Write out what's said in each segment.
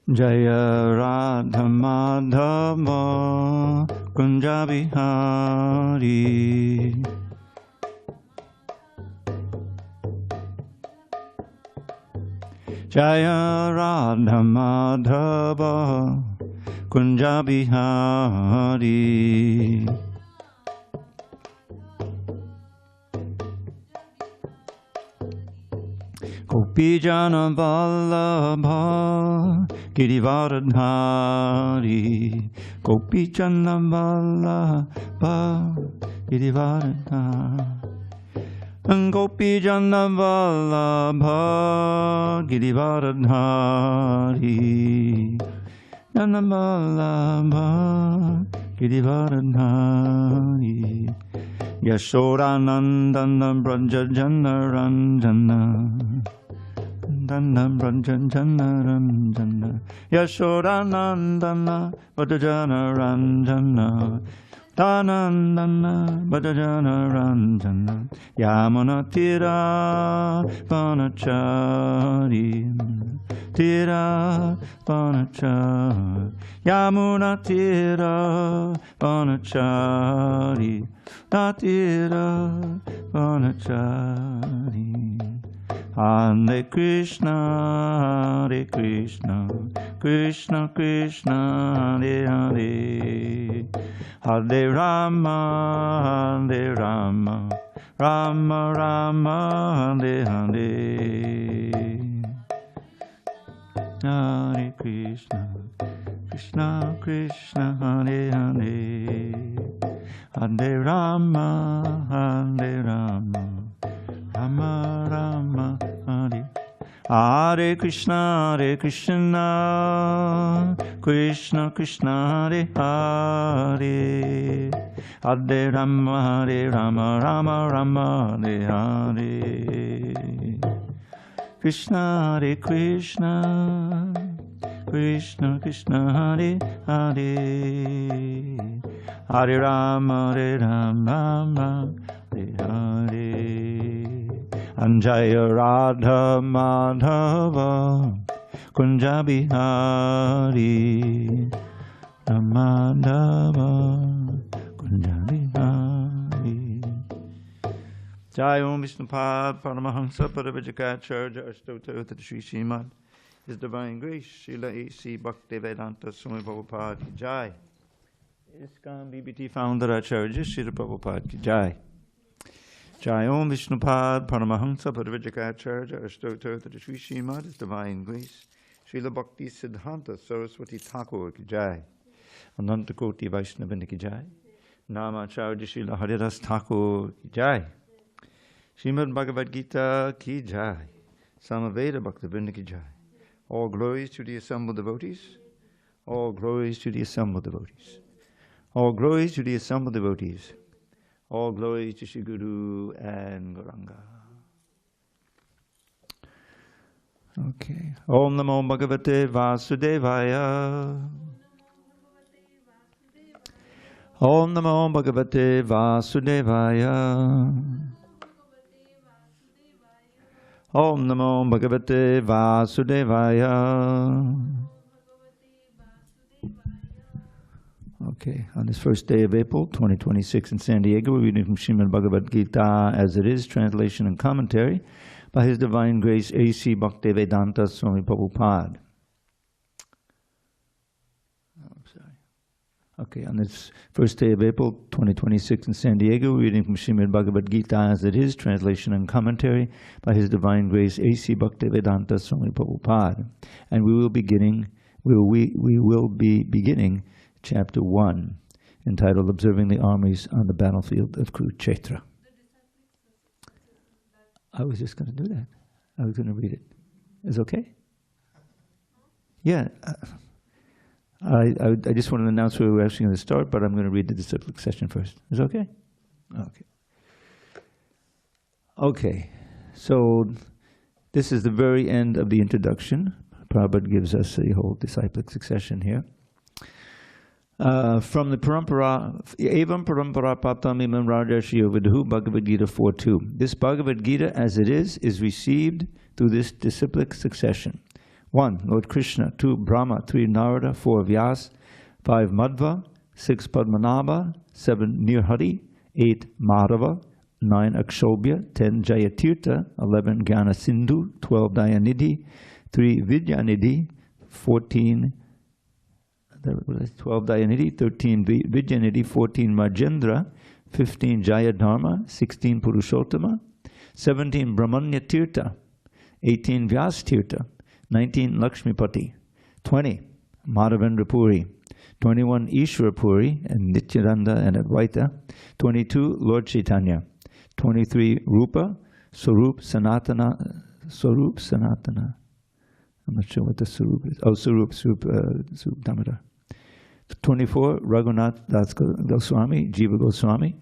Jaya Radha Madhava Kunja Bihari. Jaya Radha Madhava Kunja Bihari. Gopijana Vallabha Girivaradhari. Gopijana Vallabha Girivaradhari. Gopijana Vallabha Girivaradhari. Jana Vallabha Girivaradhari. Yashodanandana Brajajana Ranjana. Dandam Ranjana Ranjana. Yashodanandana Brajajana Ranjana. Dhanandana Brajajana Ranjana. Yamuna Tira Vanachari. Tira Vanachari. Yamuna Tira Vanachari. Natira Vanachari. Hare Krishna, Hare Krishna, Krishna Krishna, Hare Hare, Hare Rama, Hare Rama, Rama Rama, Hare Hare, Hare Krishna, Krishna Krishna, Hare Hare, Hare Rama, Hare Rama, Rama Rama, Hare Hare Krishna, Hare Krishna, Krishna Krishna, Hare Hare, Hare Rama, Hare Rama, Rama Rama, Hare Hare, Krishna Hare Krishna, Krishna Krishna, Hare Hare, Hare Rama, Hare Rama, Hare Hare. Jaya Radha Madhava Kunja Bihari. Madhava Kunja Bihari. Jai Om Vishnupad Paramahamsa Paravajakacharya Ashtota Shri Srimad His Divine Grace Srila A.C. Bhaktivedanta Swami Prabhupada Ki Jai. ISKCON BBT Founder Acharya Srila Prabhupada Ki Jai. Jai Om Vishnupad Paramahamsa Paravajakacharya Ashtota Shri Srimad His Divine Grace Srila Bhaktisiddhānta Sarasvatī Thakur Ki Jai. Ananta Koti Vaishnavini Ki Jai. Namacharya Srila Haridas Thakur Ki Jai. Srimad Bhagavad Gita Ki Jai. Samaveda Bhaktivinoda Ki Jai. All glories to the assembled devotees. All glories to the assembled devotees. All glories to the assembled devotees. All glories to Shri Guru and Gauranga. Okay. Om Namo Bhagavate Vasudevaya. Om Namo Bhagavate Vasudevaya. Om Namo Bhagavate Vasudevaya. Okay, on this first day of April 2026 in San Diego, we're reading from Srimad Bhagavad-gītā As It Is, translation and commentary by His Divine Grace A.C. Bhaktivedanta Swami Prabhupada. Okay, on this first day of April 2026 in San Diego, we're reading from Srimad Bhagavad-gītā As It Is, translation and commentary by His Divine Grace A.C. Bhaktivedanta Swami Prabhupada. And we will be beginning Chapter 1, entitled Observing the Armies on the Battlefield of Kurukṣetra. I was just going to do that. I was going to read it. Is it okay? Yeah. I just want to announce where we're actually going to start, but I'm going to read the disciplic session first. Is it okay? Okay. Okay. So this is the very end of the introduction. Prabhupada gives us a whole disciplic succession here. From the Parampara, Evam Parampara Patam Imam Rajarshio Vidhu, Bhagavad Gita 4.2. This Bhagavad Gita, as it is received through this disciplic succession. 1. Lord Krishna. 2. Brahma. 3. Nārada. 4. Vyāsa. 5. Madhva. 6. Padmanābha. 7. Nṛhari. 8. Mādhava. 9. Akṣobhya. 10. Jaya Tīrtha. 11. Jñānasindhu. 12. Dayānidhi. 3. Vidyānidhi. 14. 12 Dayānidhi. 13. Vidyānidhi. 14. Rājendra. 15. Jayadharma. 16. Puruṣottama. 17. Brahmaṇya Tīrtha. 18. Vyāsa Tīrtha. 19. Lakṣmīpati. 20. Mādhavendra Purī. 21. Īśvara Puri and Nityānanda and Advaita. 22. Lord Caitanya. 23. Rūpa, Swarup, Sanatana. I'm not sure what the Swarup is. Oh, Swarup Damodar. 24. Raghunath Das Goswami, Jiva Goswami.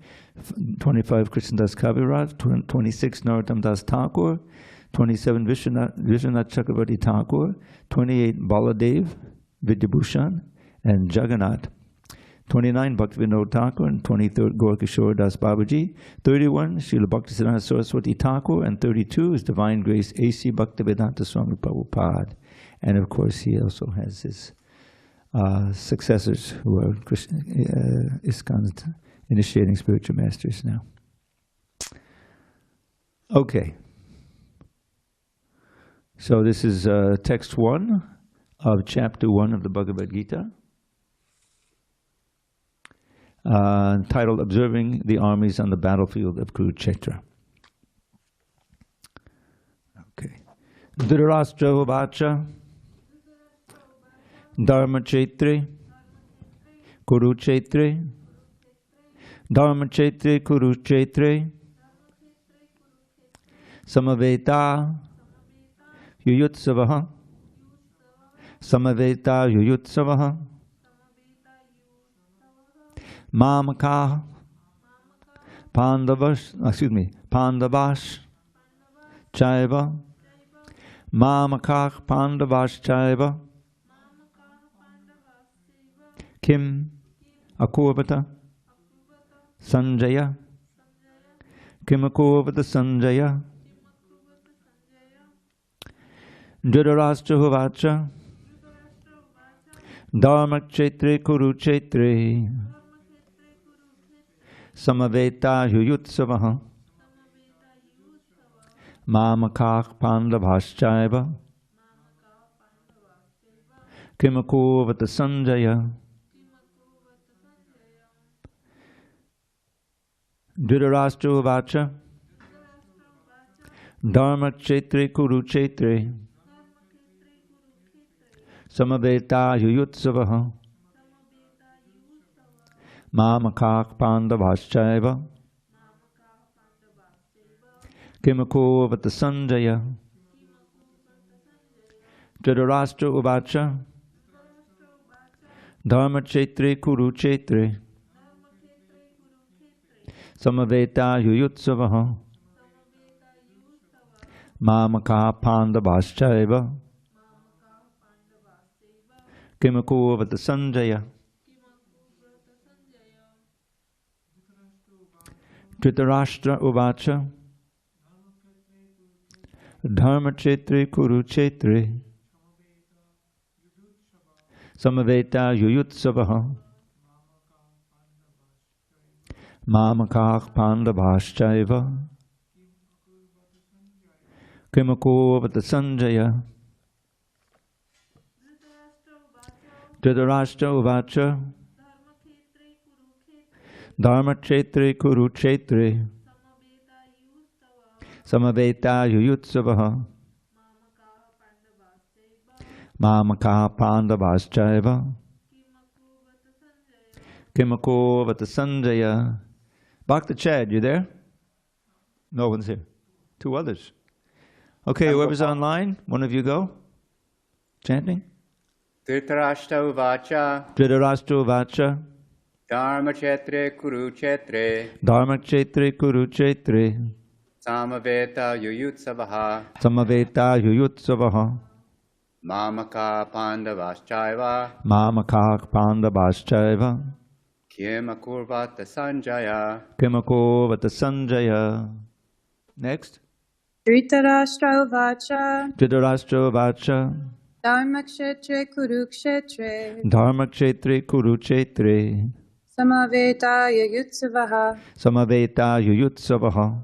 25. Kṛṣṇa Das Kaviraj. 26. Narottam Das Thakur. 27. Vishwanath Chakravarti Thakur. 28. Baladev, Vidyabhushan, and Jagannath. 29. Bhaktivinoda Thakur, and 23rd Gaurkishore Das Babaji. 31. Srila Bhaktisiddhānta Sarasvatī Thakur, and 32 is Divine Grace A.C. Bhaktivedanta Swami Prabhupada. And of course, he also has his successors who are ISKCON's initiating spiritual masters now. Okay. So this is text 1 of chapter 1 of the Bhagavad Gita, titled Observing the Armies on the Battlefield of Kurukṣetra. Okay. Dhritarashtra Vacha Dharmachetre Kurukṣetre Dharmachetre Kurukṣetre Samaveta Yuyutsavaha Samaveta Yuyutsavaha Mamaka Pandavas Chaiva Mamaka Pandavas Chaiva Kim Akurvata Sanjaya Kim Akurvata Sanjaya Dhritarashtra Vacha Dharmachetre Kurukṣetre Samaveta Yuyutsavaha Mamakah Pandavaschaiva Kimakurvata Sanjaya Dhritarashtra Vacha Dharmachetre Kurukṣetre Samaveta Yuyutsavaha Mamakah Pandavaschaiva Kimakurvata Sanjaya Dhritarashtra Vacha Dharmachetre Kurukṣetre Samaveta Yuyutsavaha Mamakah Pandavaschaiva Kimakurvata Sanjaya Dhritarashtra Vacha Dharmachetre Kurukṣetre Samaveta Yuyutsavaha Mamakah Pandavaschaiva Kimakurvata Sanjaya Dhritarashtra Vacha Dharmachetre Kurukṣetre Samaveta Yuyutsavaha Mamakah Pandavaschaiva Kimakurvata Sanjaya. Bhakta Chad, you there? No one's here. 2 others. Okay, whoever's online, one of you go. Chanting. Dhritarashtra Vacha Dhritarashtra Vacha Dharmachetre Kurukṣetre Dharmachetre Kurukṣetre Samaveta Yuyutsavaha Samaveta Yuyutsavaha Mamakah Pandavaschaiva Mamakah Pandavaschaiva Kimakurvata Sanjaya Kimakurvata Sanjaya. Next. Dhritarashtra Vacha Dhritarashtra Vacha Dharmakṣetre Kurukṣetre Dharmakṣetre Kurukṣetre Samavetaya Yutsavaha Samaveta Yuyutsavaha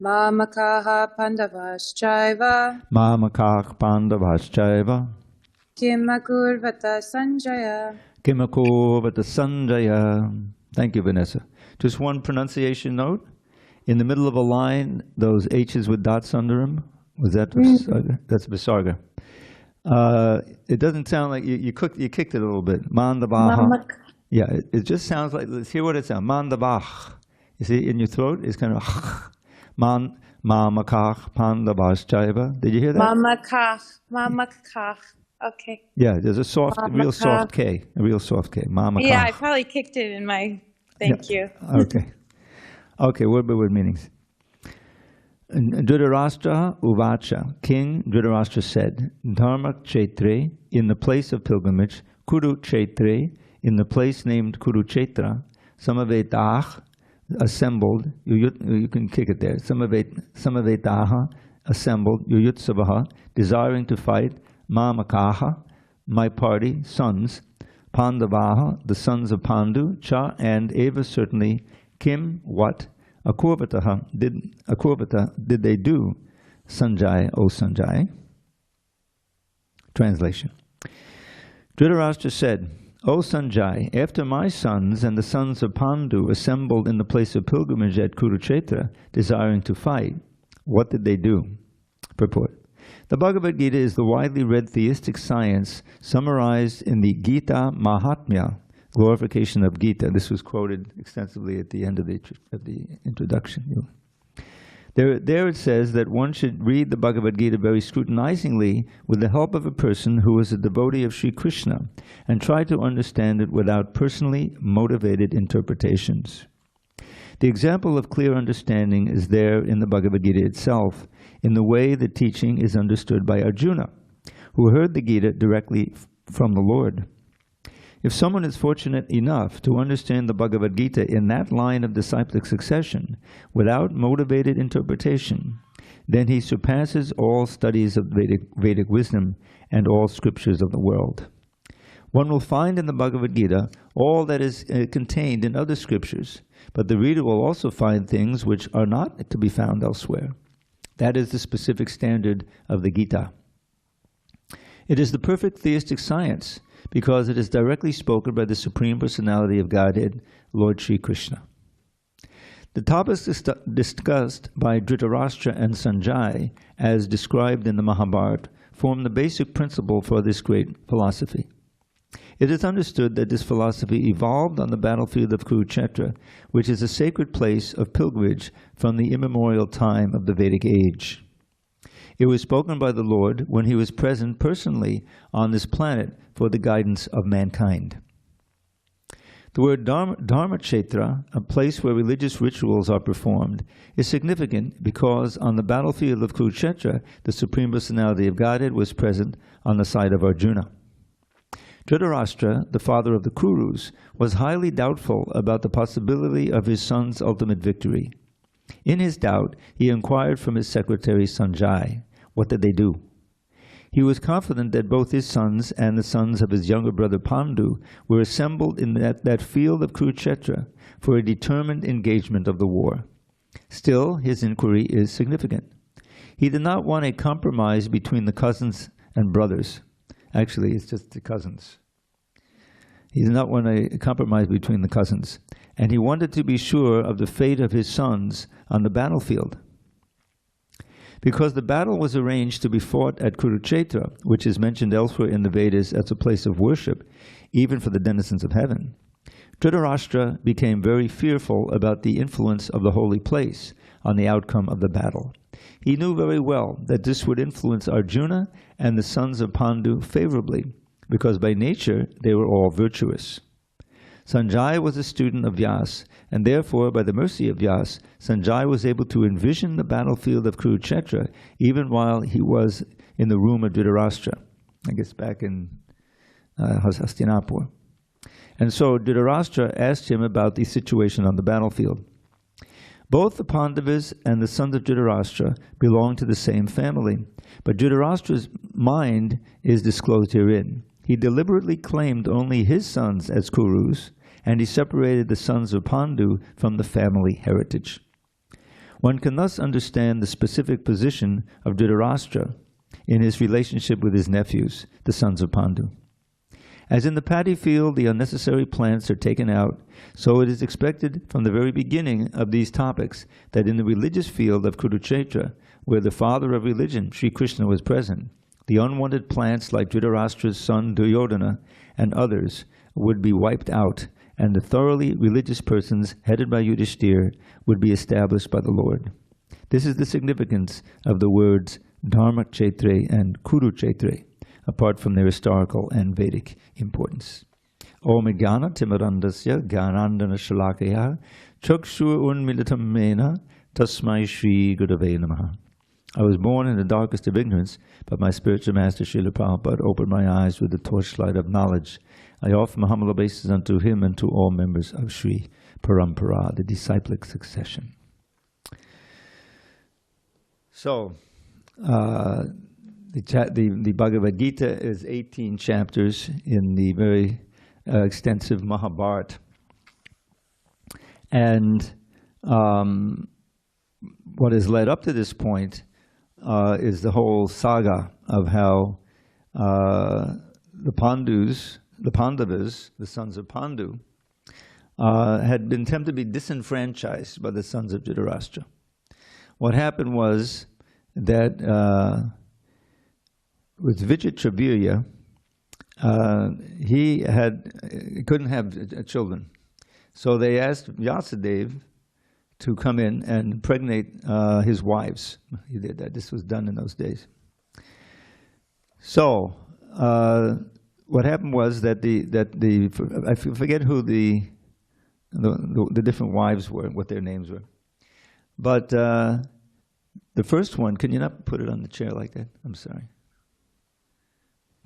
Mamakaha Pandavaschaiva Mamakah Pandavaschaiva Kimakurvata Sanjaya. Kimakurvata Sanjaya. Thank you, Vanessa. Just one pronunciation note. In the middle of a line, those H's with dots under them, was that Visarga? That's Visarga. It doesn't sound like you kicked it a little bit. Mādhava. Yeah, it just sounds like, let's hear what it sounds. Mādhava. You see, in your throat, it's kind of Mamakah Pandavaschaiva. Did you hear that? Mamakah. Okay. Yeah, there's a soft, real soft K, a real soft K. Mamakah. Yeah, I probably kicked it in my, thank you. Okay. Okay, word by word meanings. Dhritarashtra Uvacha, King Dhritarashtra said, Dharmakṣetre, in the place of pilgrimage, Kurukṣetre, in the place named Kurukṣetra, Samavetah, assembled, you can kick it there, Samavetaha, assembled, Yuyutsavaha, desiring to fight, Mamakaha, my party, sons, Pandavaha, the sons of Pandu, Cha, and Eva, certainly, Kim, what? Akurvata did they do? Sanjay, O Sanjay. Translation. Dhritarashtra said, O Sanjay, after my sons and the sons of Pandu assembled in the place of pilgrimage at Kurukṣetra, desiring to fight, what did they do? Purport. The Bhagavad Gita is the widely read theistic science summarized in the Gita Mahatmya, glorification of Gita. This was quoted extensively at the end of the introduction. There it says that one should read the Bhagavad Gita very scrutinizingly with the help of a person who is a devotee of Sri Kṛṣṇa and try to understand it without personally motivated interpretations. The example of clear understanding is there in the Bhagavad Gita itself, in the way the teaching is understood by Arjuna, who heard the Gita directly from the Lord. If someone is fortunate enough to understand the Bhagavad Gita in that line of disciplic succession, without motivated interpretation, then he surpasses all studies of Vedic wisdom and all scriptures of the world. One will find in the Bhagavad Gita all that is contained in other scriptures, but the reader will also find things which are not to be found elsewhere. That is the specific standard of the Gita. It is the perfect theistic science, because it is directly spoken by the Supreme Personality of Godhead, Lord Sri Kṛṣṇa. The topics discussed by Dhritarashtra and Sanjay, as described in the Mahabharata, form the basic principle for this great philosophy. It is understood that this philosophy evolved on the battlefield of Kurukṣetra, which is a sacred place of pilgrimage from the immemorial time of the Vedic age. It was spoken by the Lord when he was present personally on this planet for the guidance of mankind. The word Dharmakṣetra, a place where religious rituals are performed, is significant because on the battlefield of Kurukṣetra, the Supreme Personality of Godhead was present on the side of Arjuna. Dhritarashtra, the father of the Kurus, was highly doubtful about the possibility of his son's ultimate victory. In his doubt, he inquired from his secretary Sanjay, what did they do? He was confident that both his sons and the sons of his younger brother Pandu were assembled in that field of Kurukṣetra for a determined engagement of the war. Still, his inquiry is significant. He did not want a compromise between the cousins and brothers. Actually, it's just the cousins. He did not want a compromise between the cousins, and he wanted to be sure of the fate of his sons on the battlefield. Because the battle was arranged to be fought at Kurukṣetra, which is mentioned elsewhere in the Vedas as a place of worship, even for the denizens of heaven, Dhritarashtra became very fearful about the influence of the holy place on the outcome of the battle. He knew very well that this would influence Arjuna and the sons of Pandu favorably, because by nature they were all virtuous. Sanjay was a student of Vyāsa, and therefore, by the mercy of Vyāsa, Sanjay was able to envision the battlefield of Kurukṣetra even while he was in the room of Dhritarashtra, I guess back in Hastinapur. And so Dhritarashtra asked him about the situation on the battlefield. Both the Pandavas and the sons of Dhritarashtra belong to the same family, but Dhritarashtra's mind is disclosed herein. He deliberately claimed only his sons as Kurus, and he separated the sons of Pandu from the family heritage. One can thus understand the specific position of Dhritarashtra in his relationship with his nephews, the sons of Pandu. As in the paddy field, the unnecessary plants are taken out, so it is expected from the very beginning of these topics that in the religious field of Kurukṣetra, where the father of religion, Sri Kṛṣṇa, was present, the unwanted plants like Dhritarashtra's son Duryodhana and others would be wiped out, and the thoroughly religious persons headed by Yudhishthira would be established by the Lord. This is the significance of the words Dharmakṣetra and Kurukṣetra, apart from their historical and Vedic importance. Om Jnana Timirandasya Jnanandana Shalakaya Chakshur Unmilitam Mena Tasmai Shri Gurave Namaha. I was born in the darkest of ignorance, but my spiritual master Srila Prabhupada opened my eyes with the torchlight of knowledge. I offer my humble obeisances unto him and to all members of Sri Parampara, the disciplic succession. So, the Bhagavad Gita is 18 chapters in the very extensive Mahabharata. And what has led up to this point is the whole saga of how the Pandavas, the sons of Pandu, had been tempted to be disenfranchised by the sons of Dhritarashtra. What happened was that with Vidyānidhi, he couldn't have children. So they asked Vyāsa to come in and impregnate his wives. He did that. This was done in those days. So what happened was that I forget who the different wives were, what their names were. But the first one, can you not put it on the chair like that? I'm sorry.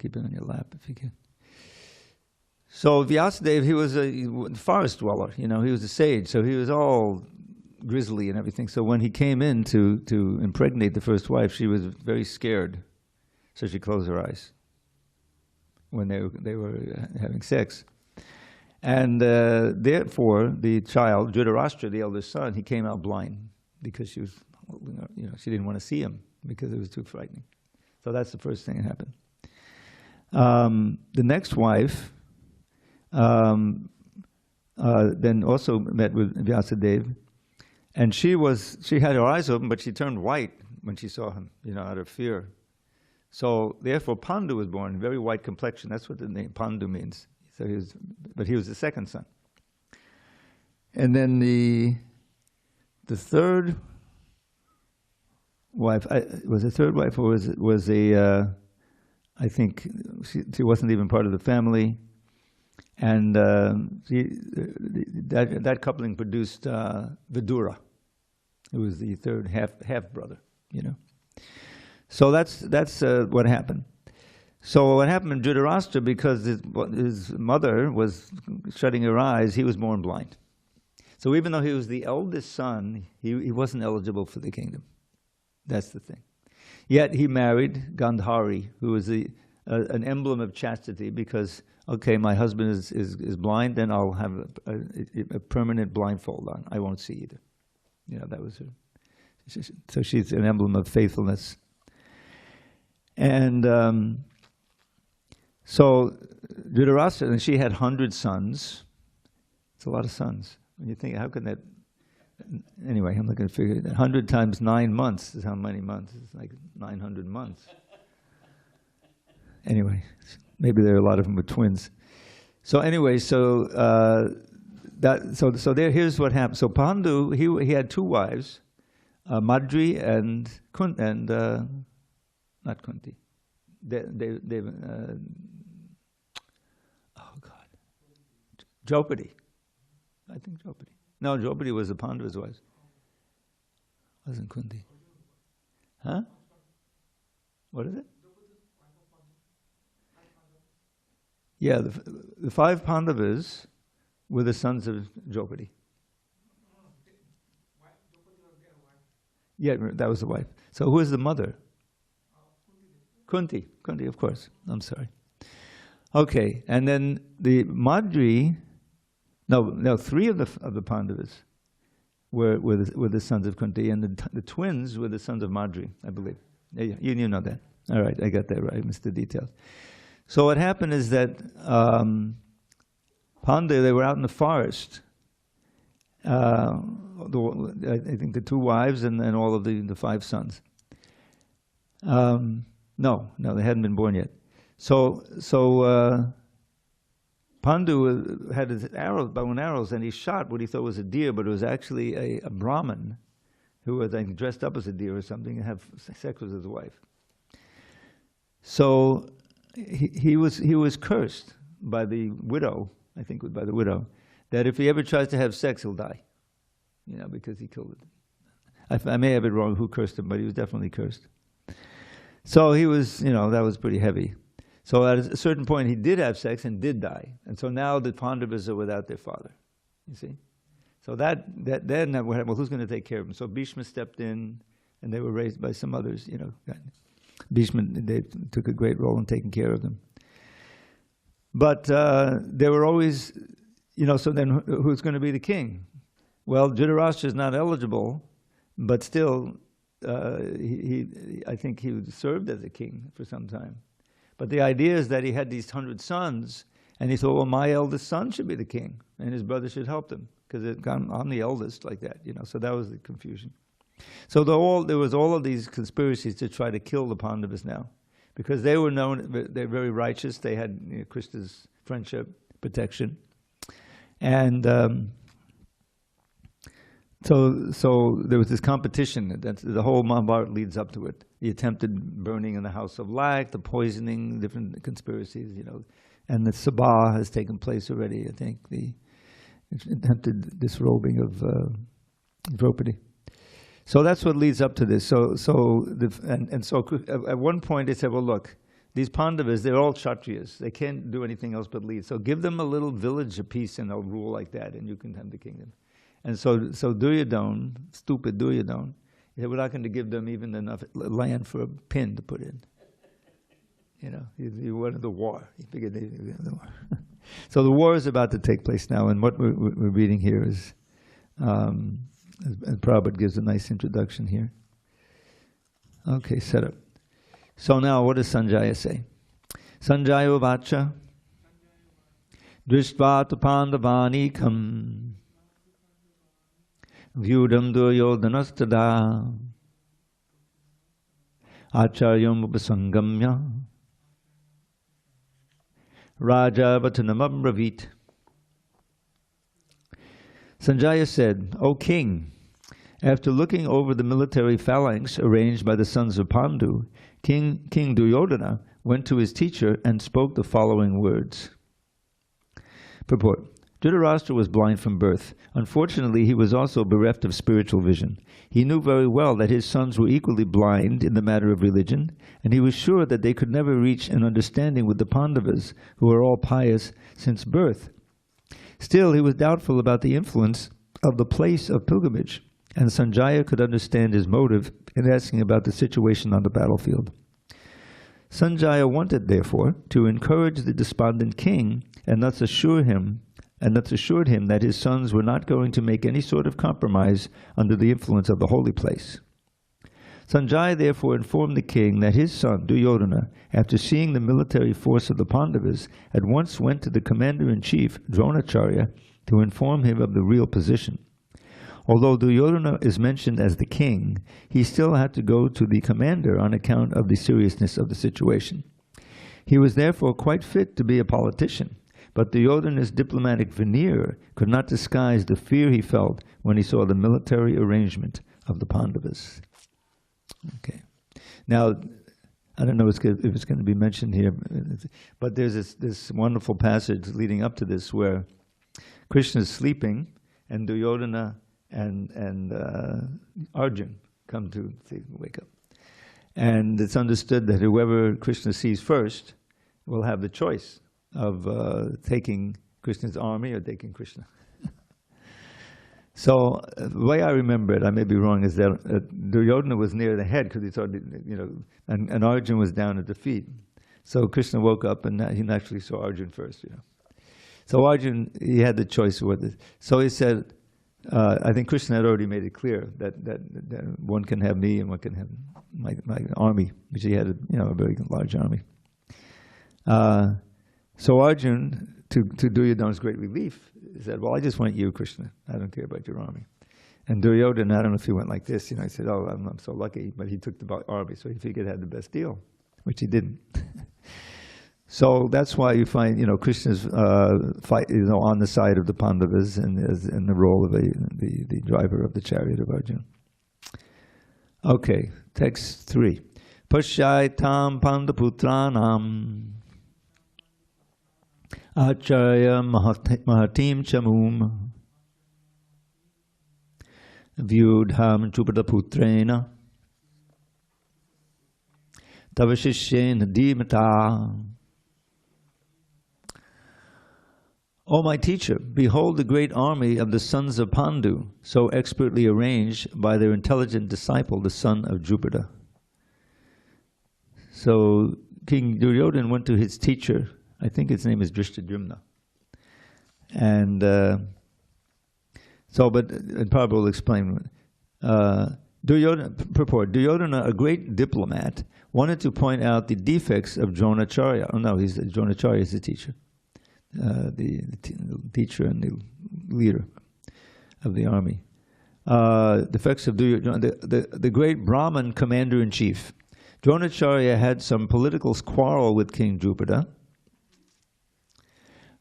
Keep it on your lap if you can. So Vyāsadeva, he was a forest dweller, he was a sage, so he was all grizzly and everything. So when he came in to impregnate the first wife, she was very scared, so she closed her eyes when they were having sex. And therefore, the child, Dhritarashtra, the eldest son, he came out blind because she was, she didn't want to see him because it was too frightening. So that's the first thing that happened. The next wife then also met with Vyāsadeva, and she had her eyes open, but she turned white when she saw him, out of fear. So therefore, Pandu was born, very white complexion. That's what the name Pandu means. So he was the second son. And then the third wife, was the third wife, or was a I think she wasn't even part of the family, and that coupling produced Vidura, who was the third half brother. So that's what happened. So what happened in Dhritarashtra, because his mother was shutting her eyes, he was born blind. So even though he was the eldest son, he wasn't eligible for the kingdom. That's the thing. Yet he married Gandhari, who was an emblem of chastity, because, okay, my husband is blind, then I'll have a permanent blindfold on. I won't see either. That was her. So she's an emblem of faithfulness. And so Dhritarashtra, and she had 100 sons. It's a lot of sons. When you think, how can that... Anyway, I'm looking to figure it. 100 times 9 months is how many months? It's like 900 months. Anyway, maybe there are a lot of them were twins. So anyway, here's what happened. So Pandu, he had 2 wives, Madri and not Kunti. Draupadi. I think Draupadi. No, Draupadi was the Pandava's wife. Wasn't Kunti. Huh? What is it? Yeah, the 5 Pandavas were the sons of Draupadi. Yeah, that was the wife. So who is the mother? Kunti. Kunti, of course. I'm sorry. Okay, and then the Madhvi, no, three of the Pandavas were the sons of Kunti, and the twins were the sons of Madhvi, I believe. Yeah, you know that. All right, I got that right. I missed the details. So what happened is that Pandu, they were out in the forest. I think the two wives and all of the 5 sons. No, they hadn't been born yet. So Pandu had his bow and arrows, and he shot what he thought was a deer, but it was actually a Brahmin who was, I think, dressed up as a deer or something and have sex with his wife. So he was cursed by the widow, I think by the widow, that if he ever tries to have sex, he'll die, because he killed it. I may have it wrong who cursed him, but he was definitely cursed. So he was, that was pretty heavy. So at a certain point, he did have sex and did die. And so now the Pandavas are without their father, you see? So then well, who's going to take care of them? So Bhishma stepped in, and they were raised by some others, Bhishma, they took a great role in taking care of them. But they were always, so then who's going to be the king? Well, Dhritarashtra is not eligible, but still, I think he served as a king for some time. But the idea is that he had these 100 sons, and he thought, well, my eldest son should be the king, and his brother should help him, because I'm the eldest, like that, so that was the confusion. So there was all of these conspiracies to try to kill the Pandavas now, because they were known, they're very righteous, they had Krishna's friendship, protection, and so there was this competition. The whole Mahabharata leads up to it. The attempted burning in the house of Lak, the poisoning, different conspiracies, and the Sabha has taken place already. I think the attempted disrobing of Draupadi. So that's what leads up to this. So at one point they said, well, look, these Pandavas, they're all Kshatriyas. They can't do anything else but lead. So give them a little village apiece and they'll rule like that, and you can have the kingdom. And so Duryodhana, stupid Duryodhana, he said, we're not going to give them even enough land for a pin to put in. He wanted the war. He figured they would have the war. So the war is about to take place now, and what we're reading here is, as Prabhupada gives a nice introduction here. Okay, set up. So now, what does Sanjaya say? Sanjaya vacha, dristvata pandavanikam, vyudam duryodhanastada, acharyam upasangamya, raja vatanam abravit. Sanjaya said, O king, after looking over the military phalanx arranged by the sons of Pandu, King Duryodhana went to his teacher and spoke the following words. Purport. Dhritarashtra was blind from birth. Unfortunately, he was also bereft of spiritual vision. He knew very well that his sons were equally blind in the matter of religion, and he was sure that they could never reach an understanding with the Pandavas, who were all pious since birth. Still, he was doubtful about the influence of the place of pilgrimage, and Sanjaya could understand his motive in asking about the situation on the battlefield. Sanjaya wanted, therefore, to encourage the despondent king and thus assured him that his sons were not going to make any sort of compromise under the influence of the holy place. Sanjaya therefore informed the king that his son, Duryodhana, after seeing the military force of the Pandavas, at once went to the commander-in-chief, Dronacharya, to inform him of the real position. Although Duryodhana is mentioned as the king, he still had to go to the commander on account of the seriousness of the situation. He was therefore quite fit to be a politician, but Duryodhana's diplomatic veneer could not disguise the fear he felt when he saw the military arrangement of the Pandavas. Okay. Now, I don't know if it's going to be mentioned here, but there's this wonderful passage leading up to this where Krishna is sleeping and Duryodhana and Arjun come to wake up. And it's understood that whoever Krishna sees first will have the choice of taking Krishna's army or taking Krishna. So the way I remember it, I may be wrong, is that Duryodhana was near the head because he thought, and Arjuna was down at the feet. So Krishna woke up and he naturally saw Arjuna first. So Arjuna, he had the choice of what. So he said, I think Krishna had already made it clear that one can have me and one can have my army, which he had a very large army. So Arjuna, to Duryodhana's great relief, said, well, I just want you, Krishna. I don't care about your army. And Duryodhana, I don't know if he went like this, he said, oh, I'm so lucky, but he took the army, so he figured he had the best deal, which he didn't. So that's why you find, Krishna's fight, on the side of the Pandavas and in the role of the driver of the chariot of Arjuna. Okay, text 3. Pasyaitam Pandaputranam Acharya Mahatim Chamum Vyudham Chupadaputrena Tavashishena Dimata. O my teacher, behold the great army of the sons of Pandu, so expertly arranged by their intelligent disciple, the son of Jupiter. So King Duryodhana went to his teacher, I think his name is Drishtadyumna. And Prabhupada will explain. Duryodhana, a great diplomat, wanted to point out the defects of Dronacharya. Oh no, Dronacharya is the teacher. The teacher and the leader of the army. Defects of Duryodhana, the great Brahman commander-in-chief. Dronacharya had some political quarrel with King Jupiter,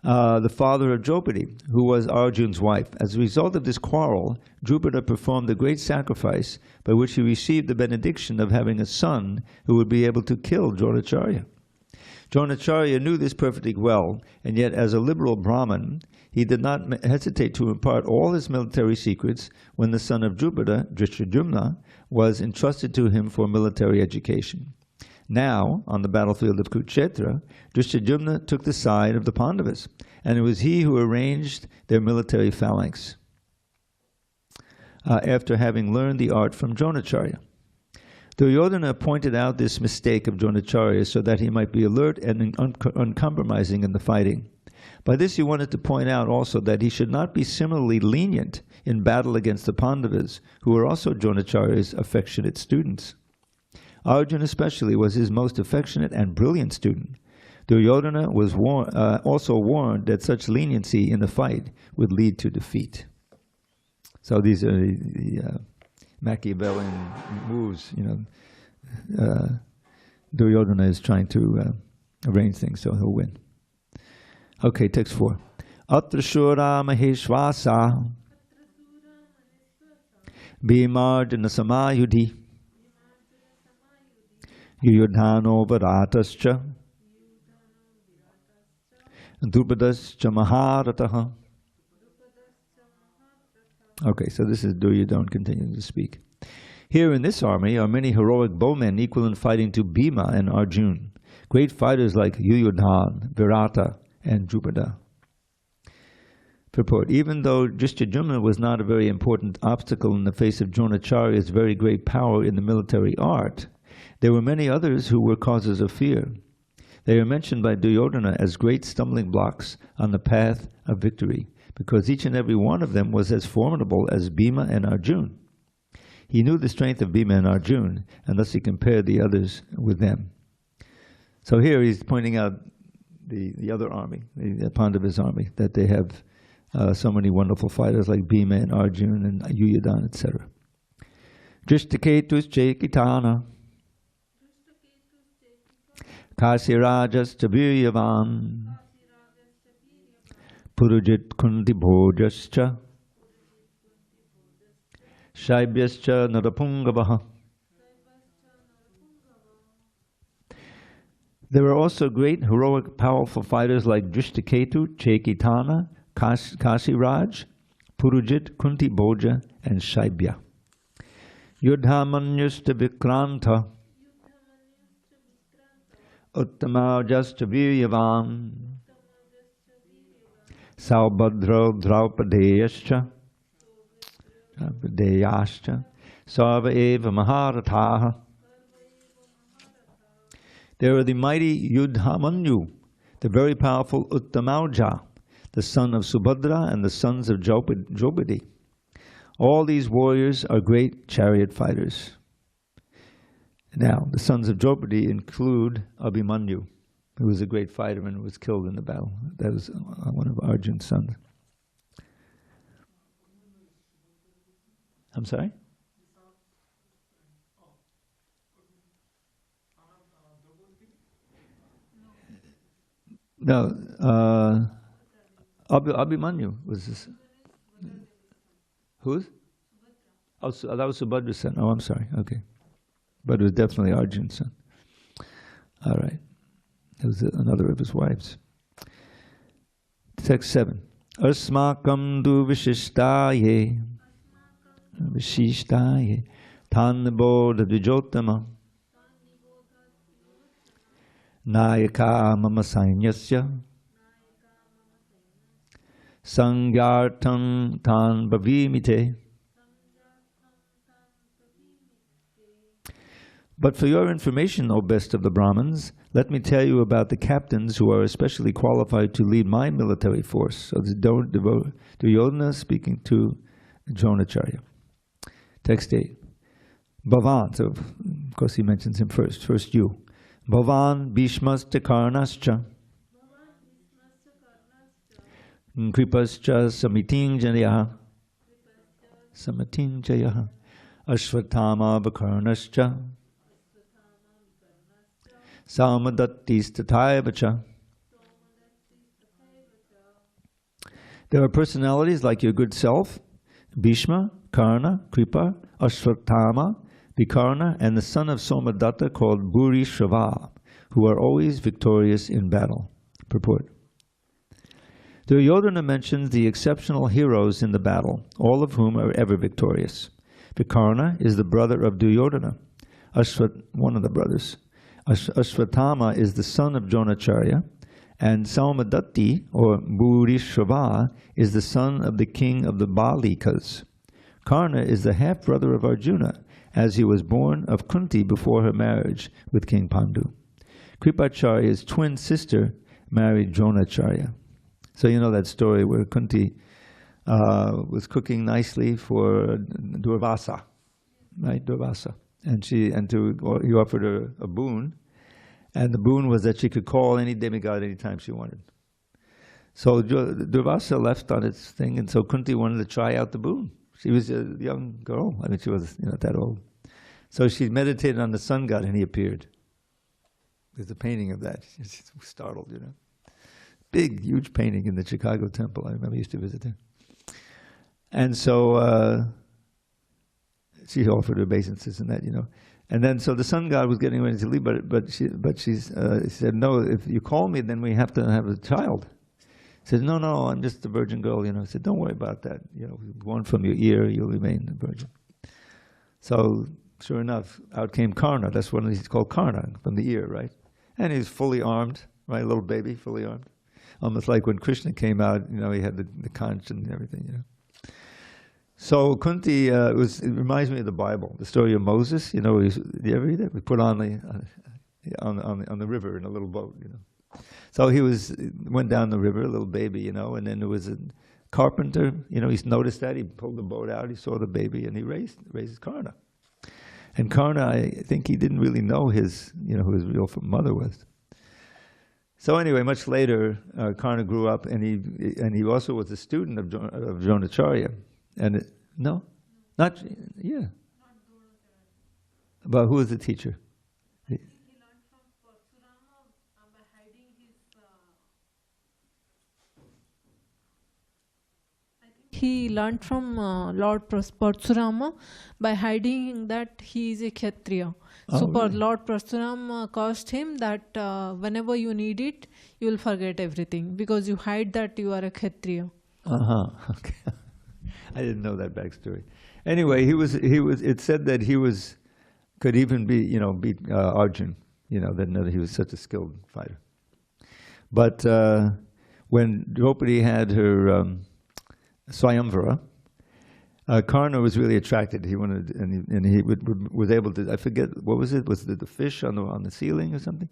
the father of Draupadi, who was Arjuna's wife. As a result of this quarrel, Jupiter performed a great sacrifice by which he received the benediction of having a son who would be able to kill Dronacharya. Dronacharya knew this perfectly well, and yet as a liberal Brahmin, he did not hesitate to impart all his military secrets when the son of Jupiter, Drishtadyumna, was entrusted to him for military education. Now, on the battlefield of Kurukṣetra, Drishtadyumna took the side of the Pandavas, and it was he who arranged their military phalanx, after having learned the art from Dronacharya. Duryodhana pointed out this mistake of Dronacharya so that he might be alert and uncompromising in the fighting. By this he wanted to point out also that he should not be similarly lenient in battle against the Pandavas, who were also Dronacharya's affectionate students. Arjuna especially was his most affectionate and brilliant student. Duryodhana was also warned that such leniency in the fight would lead to defeat. So these are the Machiavellian moves, Duryodhana is trying to arrange things so he'll win. Okay, text 4. Atra shura maheshvasa bhimardana samayudhi yuyudhano varatascha drupadascha maharataha. Okay, so this is Duryodhana continuing to speak. Here in this army are many heroic bowmen equal in fighting to Bhima and Arjuna, great fighters like Yuyudhan, Virata, and Drupada. Purport. Even though Drishtadyumna was not a very important obstacle in the face of Dronacharya's very great power in the military art, there were many others who were causes of fear. They are mentioned by Duryodhana as great stumbling blocks on the path of victory, because each and every one of them was as formidable as Bhima and Arjuna. He knew the strength of Bhima and Arjuna, and thus he compared the others with them. So here he's pointing out the other army, the Pandavas' army, that they have so many wonderful fighters like Bhima and Arjuna and Yuyudhan, etc. Drishtaketus Chaitanya Kasirajas Viryavan Purujit Kunti Bhojascha Shaibhyascha Narapungavaha. There were also great, heroic, powerful fighters like Drishtaketu, Chaitanya, Kasiraj, Purujit, Kunti Bhoja, and Shaibhya. Yudhamanyusta Vikranta Uttamajasta Viryavan Saubhadra Draupadeyascha Deyascha Sarva Eva Maharataha. There are the mighty Yudhamanyu, the very powerful Uttamauja, the son of Subhadra and the sons of Draupadi. All these warriors are great chariot fighters. Now, the sons of Draupadi include Abhimanyu, who was a great fighter and was killed in the battle. That was one of Arjun's sons. I'm sorry? No, Abhimanyu was this. Whose? Oh, so that was Subhadra's son. Oh, I'm sorry. Okay. But it was definitely Arjun's son. All right. That was another of his wives. Text 7. Asmakam du vishishtaye tanniboda dvijottama nayaka mama sainyasya sangyartam tan bhavimite. But for your information, O best of the Brahmins, let me tell you about the captains who are especially qualified to lead my military force. So this is Duryodhana speaking to Dronacharya. Text 8. Bhavan, so of course he mentions him first. First you. Bhavan Bhishmascha Karnascha Kripascha Samitinjaya Ashvatthama Vakarnascha Samadhattistatthaivacha. There are personalities like your good self, Bhishma, Karna, Kripa, Ashvatthama, Vikarna, and the son of Somadatta called Bhurishava, who are always victorious in battle. Purport. Duryodhana mentions the exceptional heroes in the battle, all of whom are ever victorious. Vikarna is the brother of Duryodhana, one of the brothers. Ashvatthama is the son of Dronacharya, and Saumadatti, or Bhurishava, is the son of the king of the Balikas. Karna is the half-brother of Arjuna, as he was born of Kunti before her marriage with King Pandu. Kripacharya's twin sister married Dronacharya. So you know that story where Kunti was cooking nicely for Durvasa, right? Durvasa. And he offered her a boon, and the boon was that she could call any demigod anytime she wanted. So Durvasa left on its thing, and so Kunti wanted to try out the boon. She was a young girl. I mean, she was not that old. So she meditated on the sun god, and he appeared. There's a painting of that. She's startled, Big, huge painting in the Chicago temple. I remember I used to visit there. And so she offered her obeisances and that, And then, so the sun god was getting ready to leave, but she said, no, if you call me, then we have to have a child. He said, no, I'm just a virgin girl, He said, don't worry about that. Born from your ear, you'll remain a virgin. So, sure enough, out came Karna. That's what he's called, Karna, from the ear, right? And he's fully armed, right? A little baby, fully armed. Almost like when Kṛṣṇa came out, he had the conch and everything, So Kunti, it reminds me of the Bible, the story of Moses. You ever read it? We put on the river in a little boat. So he went down the river, a little baby, and then there was a carpenter. He noticed that, he pulled the boat out, he saw the baby, and he raised Karna. And Karna, I think he didn't really know who his real mother was. So anyway, much later, Karna grew up, and he also was a student of Dronacharya. And But who was the teacher? He learned from Parshurama by hiding his. He learned from Lord Parshurama by hiding that he is a Kshatriya. So really? Lord Parshurama caused him that whenever you need it, you will forget everything because you hide that you are a Kshatriya. Okay. I didn't know that backstory. Anyway, it said that could even beat Arjun, that he was such a skilled fighter. But when Draupadi had her Swayamvara, Kṛṣṇa was really attracted. He wanted, and he was able to. I forget what was it. Was it the fish on the ceiling or something?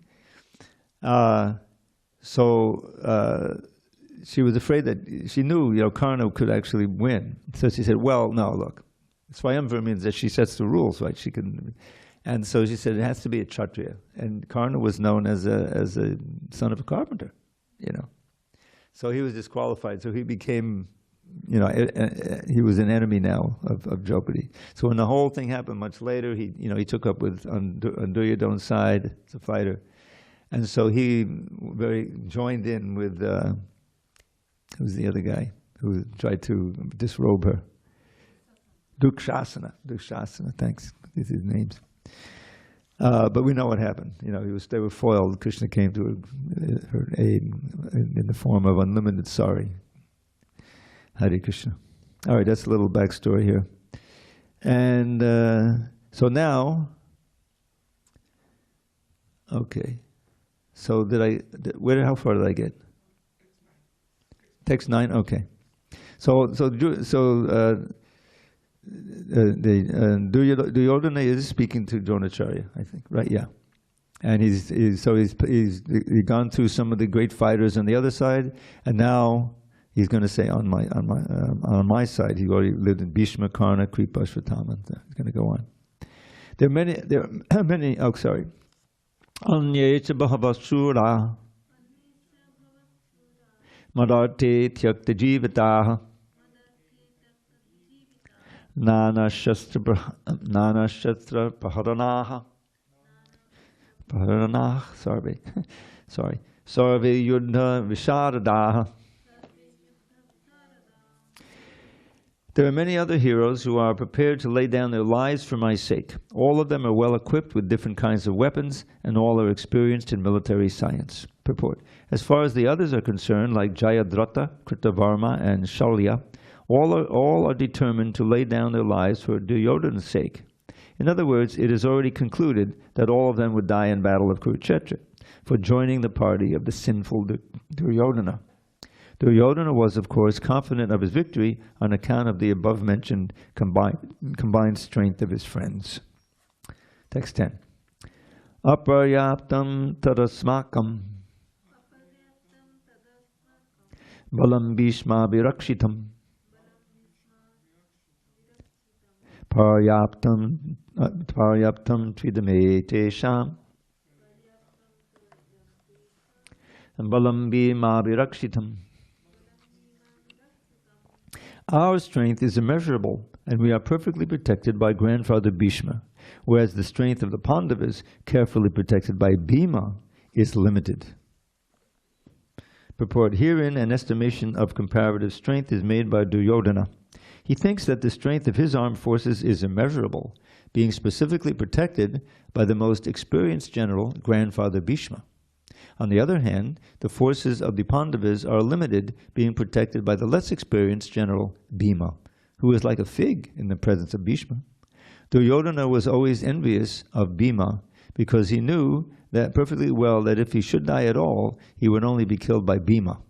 She was afraid that she knew, Kṛṣṇa could actually win. So she said, "Well, no, look, Swayamvara means that she sets the rules, right? She can." And so she said, it has to be a Kshatriya. And Kṛṣṇa was known as a son of a carpenter, So he was disqualified. So he became, he was an enemy now of Draupadi. So when the whole thing happened much later, he took up with on Duryodhana's side as a fighter. And so he joined in with, who's the other guy who tried to disrobe her? Dushasana, thanks. These are his names. But we know what happened. They were foiled. Krishna came to her aid in the form of unlimited sorry. Hare Krishna. All right, that's a little backstory here. And so now, okay. So how far did I get? Text 9. Okay. Duryodhana is speaking to Dronacharya, I think, right? Yeah, and he's gone through some of the great fighters on the other side, and now he's going to say on my side. He already lived in Bhishma, Karna, Kripa, Ashvatthama. He's going to go on. There are many. Oh, sorry. Anyecha bhavasura madarte tyakta jivataha Nana Shastra Paharanaha. Sorry. Sarve Yudha Visharadaha. There are many other heroes who are prepared to lay down their lives for my sake. All of them are well equipped with different kinds of weapons, and all are experienced in military science. Purport. As far as the others are concerned, like Jayadharma, Kritavarma, and Shalya, all are determined to lay down their lives for Duryodhana's sake. In other words, it is already concluded that all of them would die in battle of Kurukṣetra for joining the party of the sinful Duryodhana. Duryodhana was, of course, confident of his victory on account of the above-mentioned combined strength of his friends. Text 10. Aparyaptam tadasmakam balam bhishma virakshitam Paryaptam tvidame tesham balam bhima virakshitam. Our strength is immeasurable, and we are perfectly protected by grandfather Bhishma, whereas the strength of the Pandavas, carefully protected by Bhima, is limited. Purport. Herein an estimation of comparative strength is made by Duryodhana. He thinks that the strength of his armed forces is immeasurable, being specifically protected by the most experienced general, grandfather Bhishma. On the other hand, the forces of the Pandavas are limited, being protected by the less experienced general, Bhima, who is like a fig in the presence of Bhishma. Duryodhana was always envious of Bhima because he knew that perfectly well that if he should die at all, he would only be killed by Bhima.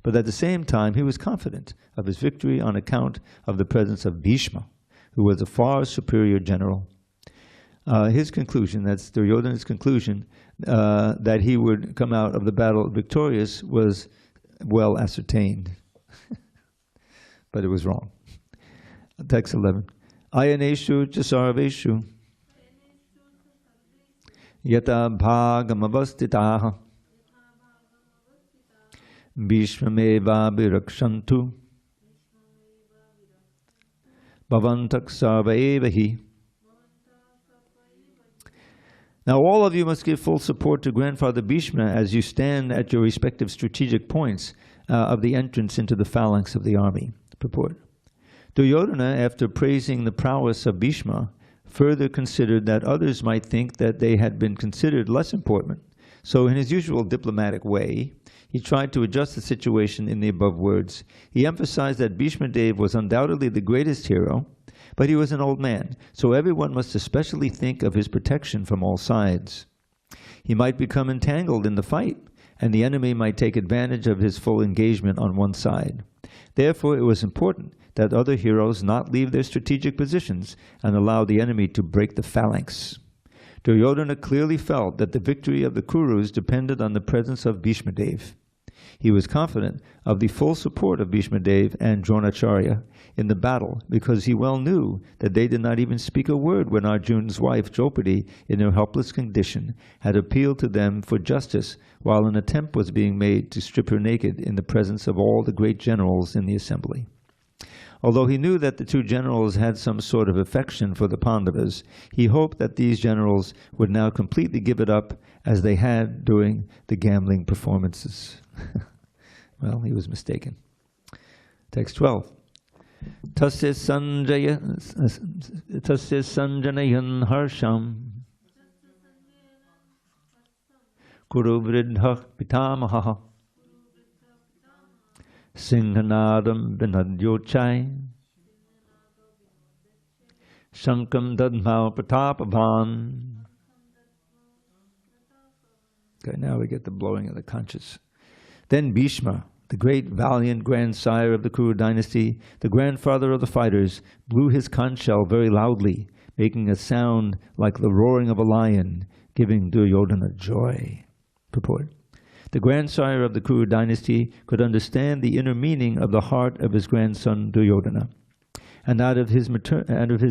But at the same time, he was confident of his victory on account of the presence of Bhishma, who was a far superior general. His conclusion, that's Duryodhana's conclusion, that he would come out of the battle victorious was well ascertained. But it was wrong. Text 11. Ayaneshu chasarveshu yata bhagamavastitaha Bhishmameva virakshantu bhavantak sarvaevahi. Now all of you must give full support to Grandfather Bhishma as you stand at your respective strategic points of the entrance into the phalanx of the army. Purport. Duryodhana, after praising the prowess of Bhishma, further considered that others might think that they had been considered less important. So in his usual diplomatic way, he tried to adjust the situation in the above words. He emphasized that Bhishma Dev was undoubtedly the greatest hero, but he was an old man, so everyone must especially think of his protection from all sides. He might become entangled in the fight, and the enemy might take advantage of his full engagement on one side. Therefore, it was important that other heroes not leave their strategic positions and allow the enemy to break the phalanx. Duryodhana clearly felt that the victory of the Kurus depended on the presence of Bhishmadev. He was confident of the full support of Bhishmadev and Dronacharya in the battle because he well knew that they did not even speak a word when Arjuna's wife Draupadi, in her helpless condition, had appealed to them for justice while an attempt was being made to strip her naked in the presence of all the great generals in the assembly. Although he knew that the two generals had some sort of affection for the Pandavas, he hoped that these generals would now completely give it up as they had during the gambling performances. Well, he was mistaken. Text 12. Tasya sanjanayan harsham kuru vridha pitamaha singhanadam vinadyochai shankam dadmau pratapavan. Okay, now we get the blowing of the conches. Then Bhishma, the great valiant grandsire of the Kuru dynasty, the grandfather of the fighters, blew his conch shell very loudly, making a sound like the roaring of a lion, giving Duryodhana joy. Purport. The grandsire of the Kuru dynasty could understand the inner meaning of the heart of his grandson Duryodhana. And out of his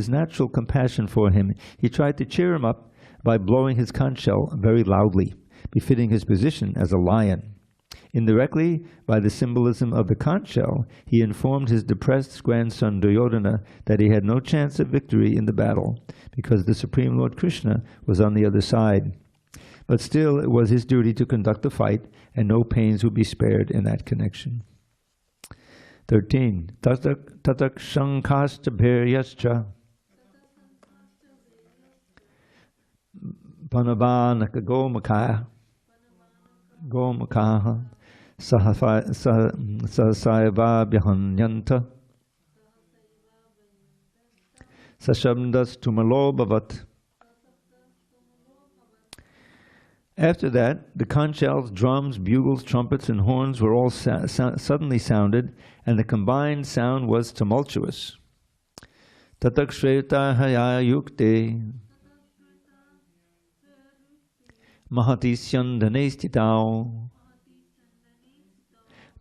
natural compassion for him, he tried to cheer him up by blowing his conch shell very loudly, befitting his position as a lion. Indirectly, by the symbolism of the conch shell, he informed his depressed grandson Duryodhana that he had no chance of victory in the battle, because the Supreme Lord Kṛṣṇa was on the other side. But still, it was his duty to conduct the fight, and no pains would be spared in that connection. 13. Tatak shankasta bhiryascha panavanaka gomakaha sahasayava bhyahanyanta sashabdas tumalobhavat. After that, the conch shells, drums, bugles, trumpets, and horns were all suddenly sounded, and the combined sound was tumultuous. Tatakṣreta haya yukte mahatisyandanestitau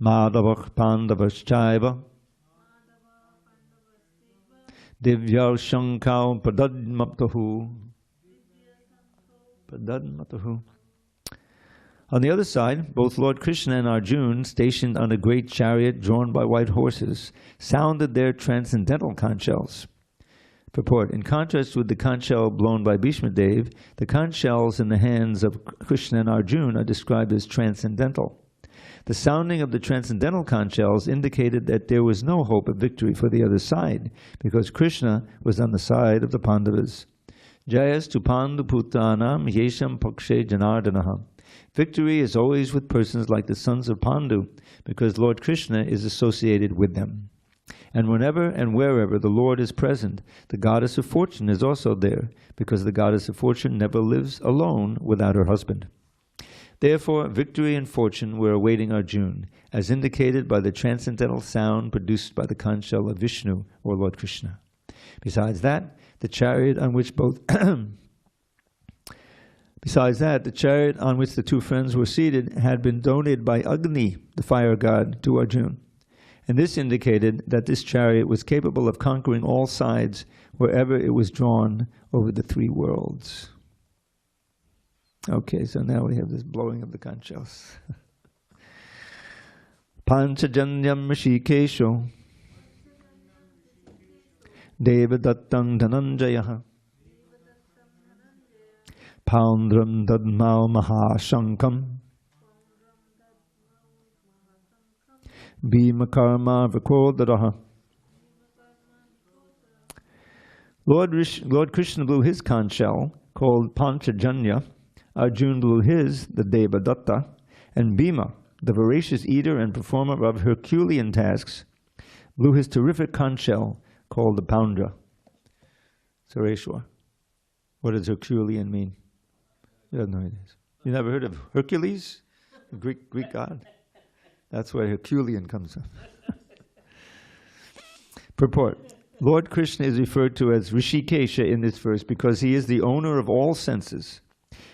Mādhavah pandavaschaiva divyau shankau padadmatahu. On the other side, both Lord Kṛṣṇa and Arjuna, stationed on a great chariot drawn by white horses, sounded their transcendental conch shells. Purport. In contrast with the conch shell blown by Bhishmadev, the conch shells in the hands of Kṛṣṇa and Arjuna are described as transcendental. The sounding of the transcendental conch shells indicated that there was no hope of victory for the other side, because Kṛṣṇa was on the side of the Pandavas. Jayastu pandu putranam yesham pakshe janardanaha. Victory is always with persons like the sons of Pandu, because Lord Kṛṣṇa is associated with them. And whenever and wherever the Lord is present, the goddess of fortune is also there, because the goddess of fortune never lives alone without her husband. Therefore, victory and fortune were awaiting Arjuna, as indicated by the transcendental sound produced by the conch shell of Vishnu, or Lord Kṛṣṇa. Besides that, the chariot on which the two friends were seated had been donated by Agni, the fire god, to Arjuna. And this indicated that this chariot was capable of conquering all sides wherever it was drawn over the three worlds. Okay, so now we have this blowing of the conch shells. Panchajanyam Rishikesho Devadattam Dhananjayaha Paundram Dadmau Mahashankam Bhimakarma Vakodaraha. Lord Kṛṣṇa blew his conch shell, called Panchajanya. Arjuna blew his, the Devadatta, and Bhima, the voracious eater and performer of Herculean tasks, blew his terrific conch shell, called the Poundra. Sureshwar, what does Herculean mean? You have no idea. You never heard of Hercules, the Greek god? That's where Herculean comes from. Purport. Lord Krishna is referred to as Rishikesha in this verse because he is the owner of all senses.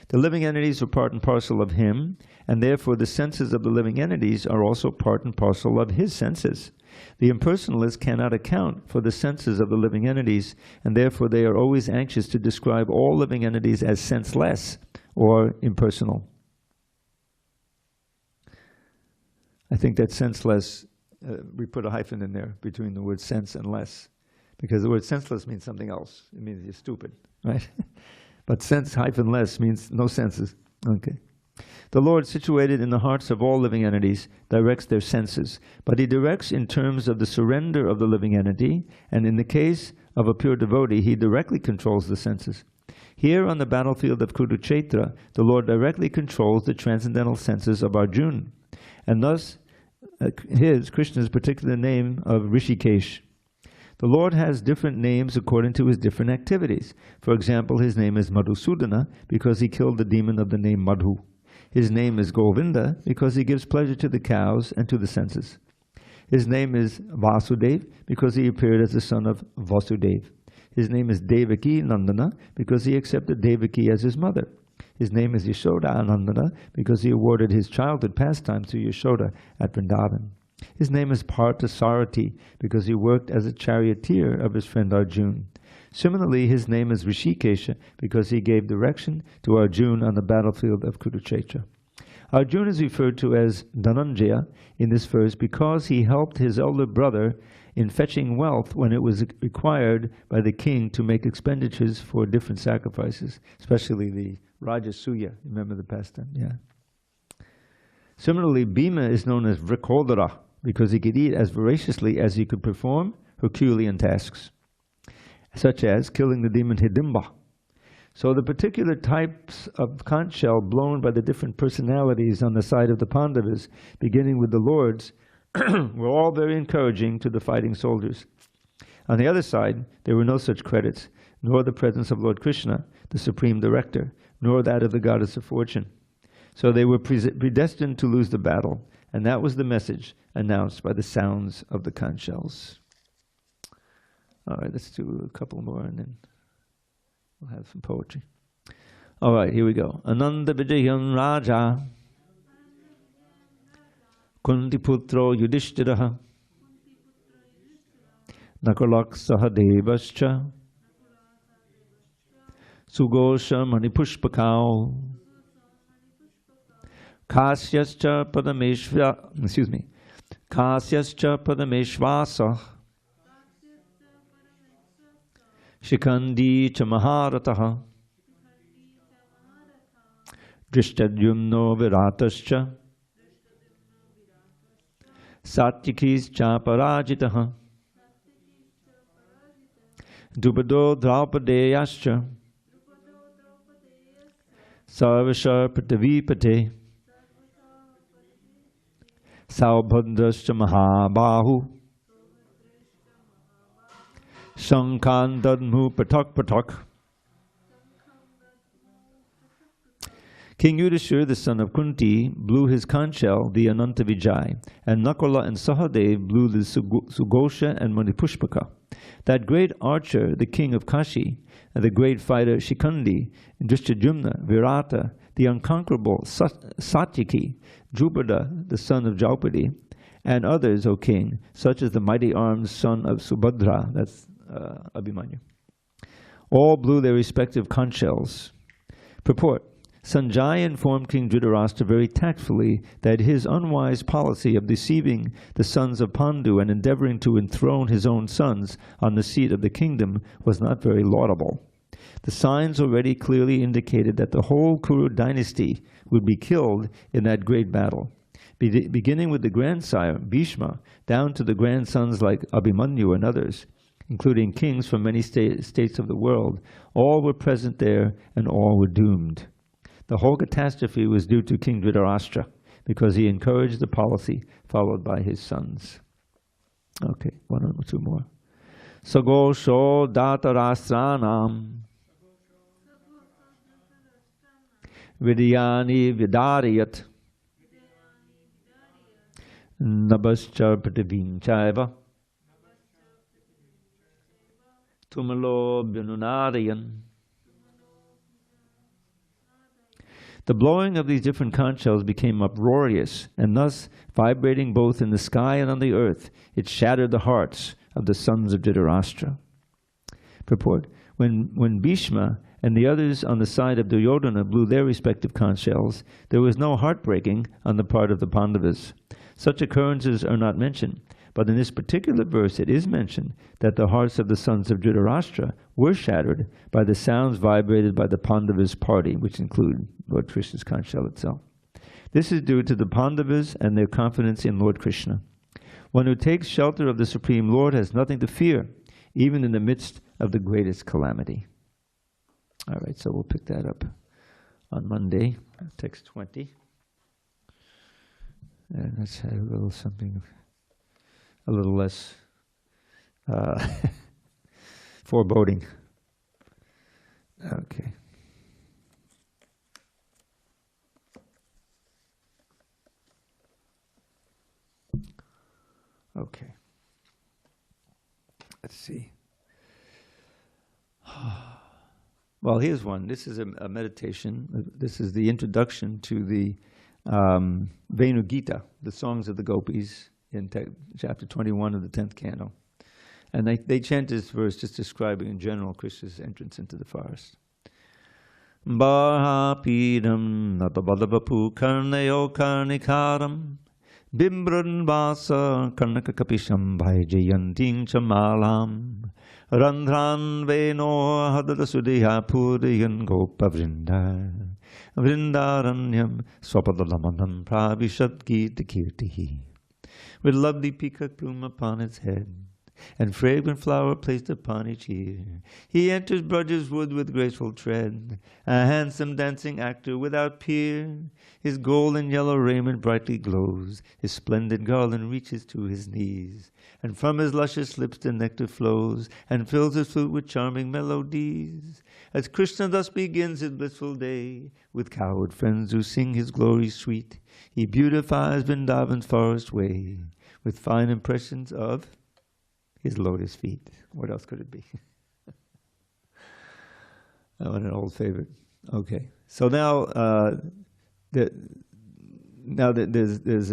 The living entities are part and parcel of him, and therefore the senses of the living entities are also part and parcel of his senses. The impersonalists cannot account for the senses of the living entities, and therefore they are always anxious to describe all living entities as senseless or impersonal. I think that senseless, we put a hyphen in there between the word sense and less, because the word senseless means something else. It means you're stupid, right? But sense hyphen less means no senses. Okay. The Lord, situated in the hearts of all living entities, directs their senses, but he directs in terms of the surrender of the living entity, and in the case of a pure devotee, he directly controls the senses. Here on the battlefield of Kurukṣetra, the Lord directly controls the transcendental senses of Arjuna, and thus Krishna's particular name of Rishikesh. The Lord has different names according to his different activities. For example, his name is Madhusudana because he killed the demon of the name Madhu. His name is Govinda because he gives pleasure to the cows and to the senses. His name is Vasudev because he appeared as the son of Vasudev. His name is Devaki Nandana because he accepted Devaki as his mother. His name is Yashoda Anandana because he awarded his childhood pastime to Yashoda at Vrindavan. His name is Parthasarathi because he worked as a charioteer of his friend Arjuna. Similarly, his name is Rishikesha because he gave direction to Arjuna on the battlefield of Kurukṣetra. Arjuna is referred to as Dhananjaya in this verse because he helped his elder brother in fetching wealth when it was required by the king to make expenditures for different sacrifices, especially the Rajasuya. Remember the pastime? Yeah. Similarly, Bhima is known as Vrikodara because he could eat as voraciously as he could perform Herculean tasks, such as killing the demon Hidimba. So the particular types of conch shell blown by the different personalities on the side of the Pandavas, beginning with the lords, were all very encouraging to the fighting soldiers. On the other side, there were no such credits, nor the presence of Lord Krishna, the supreme director, nor that of the goddess of fortune. So they were predestined to lose the battle, and that was the message announced by the sounds of the conch shells. All right, let's do a couple more, and then we'll have some poetry. All right, here we go. Ananda Vijayam Raja Kuntiputro Yudhishthiraha Nakulak Sahadevascha Sugosha Manipushpakau Kasyascha Padameshvasa Shikandi cha Maharataha Drishtadyumno Viratascha Satyakis cha Parajitaha Dubado Draupadeyascha Sarvashar Pratavipate Saubhadrascha Mahabahu Shankhan Dadmu Patak Patak. King Yudhishthira, the son of Kunti, blew his conch shell, the Ananta Vijay, and Nakula and Sahadev blew the Sugosha and Manipushpaka. That great archer, the king of Kashi, and the great fighter Shikandi, Drishtadyumna, Virata, the unconquerable Satyaki, Drupada, the son of Draupadi, and others, O king, such as the mighty armed son of Subhadra, that's Abhimanyu. All blew their respective conch shells. Purport. Sanjaya informed King Dhritarashtra very tactfully that his unwise policy of deceiving the sons of Pandu and endeavoring to enthrone his own sons on the seat of the kingdom was not very laudable. The signs already clearly indicated that the whole Kuru dynasty would be killed in that great battle. Beginning with the grandsire, Bhishma, down to the grandsons like Abhimanyu and others, including kings from many states of the world, all were present there and all were doomed. The whole catastrophe was due to King Dhritarashtra because he encouraged the policy followed by his sons. Okay, one or two more. Sagosho datarastranam Vidyānidhi vidariyat Nabhaschar Pratibhinchaiva Tumalo Binunariyan. The blowing of these different conch shells became uproarious, and thus, vibrating both in the sky and on the earth, it shattered the hearts of the sons of Dhritarashtra. Purport. When Bhishma and the others on the side of Duryodhana blew their respective conch shells, there was no heartbreaking on the part of the Pandavas. Such occurrences are not mentioned, but in this particular verse it is mentioned that the hearts of the sons of Dhritarashtra were shattered by the sounds vibrated by the Pandavas' party, which include Lord Krishna's conch shell itself. This is due to the Pandavas and their confidence in Lord Krishna. One who takes shelter of the Supreme Lord has nothing to fear, even in the midst of the greatest calamity. All right, so we'll pick that up on Monday, text 20. And let's have a little something, a little less foreboding. Okay. Okay. Let's see. Well, here's one. This is a meditation. This is the introduction to the Venu Gita, the songs of the gopis, in chapter 21 of the 10th canto. And they chant this verse just describing in general Krishna's entrance into the forest. Barhapidam natabadavapu karnayo karnikaram Bimbran Vasa Karnakakapisham Bhaijayanting Chamalam Randhran Veno Hadadasudiha Puriyan Gopa Vrinda Vrindaranyam Swapadalamanam Pravishat Gita Kirtihi. With lovely peacock plume upon its head and fragrant flower placed upon each ear, he enters Braja's wood with graceful tread, a handsome dancing actor without peer. His gold and yellow raiment brightly glows, his splendid garland reaches to his knees, and from his luscious lips the nectar flows, and fills his flute with charming melodies. As Krishna thus begins his blissful day, with cowherd friends who sing his glory sweet, he beautifies Vrindavan's forest way, with fine impressions of his lotus feet. What else could it be? Oh, an old favorite. Okay, so now there's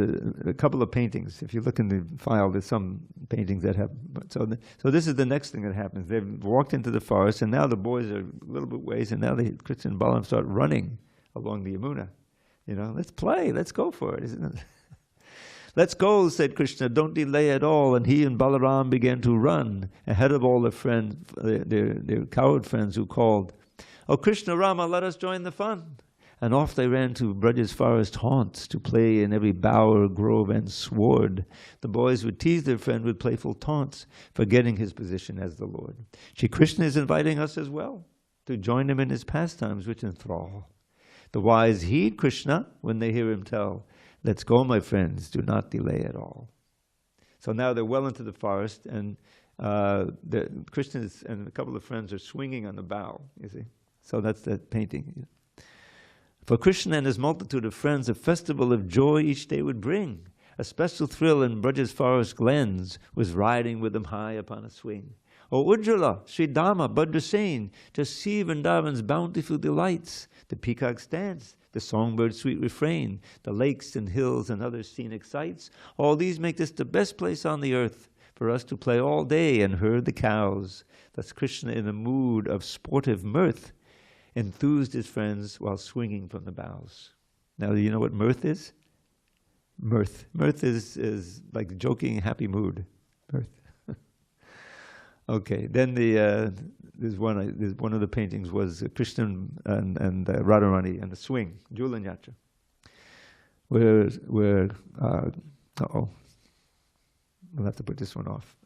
a couple of paintings. If you look in the file, there's some paintings that have. So this is the next thing that happens. They've walked into the forest, and now the boys are a little bit ways, and now Krishna and Balaram start running along the Yamuna. You know, let's play, let's go for it, isn't it? Let's go, said Krishna, don't delay at all. And he and Balaram began to run ahead of all their friends, their coward friends who called, "Oh, Krishna, Rama, let us join the fun." And off they ran to Braja's forest haunts to play in every bower, grove, and sward. The boys would tease their friend with playful taunts, forgetting his position as the Lord. Shri Krishna is inviting us as well to join him in his pastimes, which enthrall. The wise heed Krishna when they hear him tell, "Let's go, my friends, do not delay at all." So now they're well into the forest, and Krishna and a couple of friends are swinging on the bough, you see. So that's that painting. For Krishna and his multitude of friends, a festival of joy each day would bring. A special thrill in Braja's forest glens was riding with them high upon a swing. O Ujjvala, Sridhama, Bhadrasena, just see Vrindavan's bountiful delights. The peacock's dance, the songbird's sweet refrain, the lakes and hills and other scenic sights. All these make this the best place on the earth for us to play all day and herd the cows. Thus Krishna, in a mood of sportive mirth, enthused his friends while swinging from the boughs. Now, do you know what mirth is? Mirth. Mirth is like joking, happy mood. Mirth. Okay, then there's one of the paintings was Krishna and Radharani and the swing, Julan Yatra. Where we'll have to put this one off.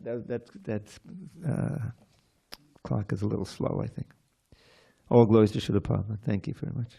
that clock is a little slow, I think. All glories to Srila Prabhupada. Thank you very much.